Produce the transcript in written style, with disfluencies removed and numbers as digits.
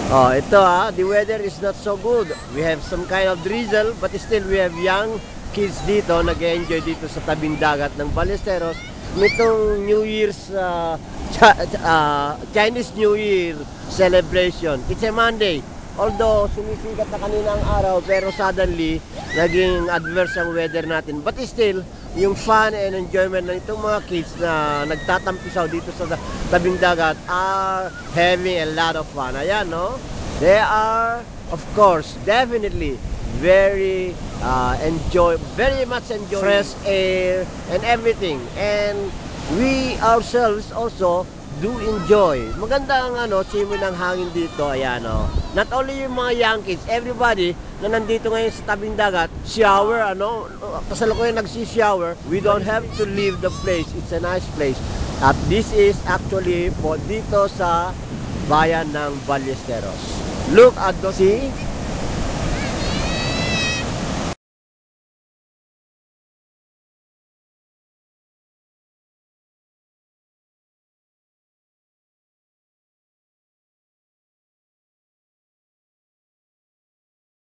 Oh, ito the weather is not so good. We have some kind of drizzle, but still we have young kids dito, nag-enjoy dito sa tabing dagat ng Ballesteros. Nitong New Year's, Chinese New Year celebration. It's a Monday. Although sumisikat na kaninang araw, pero suddenly naging adverse ang weather natin. But still, yung fun and enjoyment ng itong mga kids na nagtatampisaw dito sa tabing dagat are having a lot of fun. Ayan, no? They are, of course, definitely very much enjoy fresh air and everything. And we ourselves also do enjoy. Maganda ang simoy ng hangin dito. Ayan, not only yung mga young kids, everybody na nandito ngayon sa tabing dagat, shower, kasalukuyan nagsi-shower. We don't have to leave the place. It's a nice place. At this is actually po dito sa bayan ng Ballesteros. Look at the sea.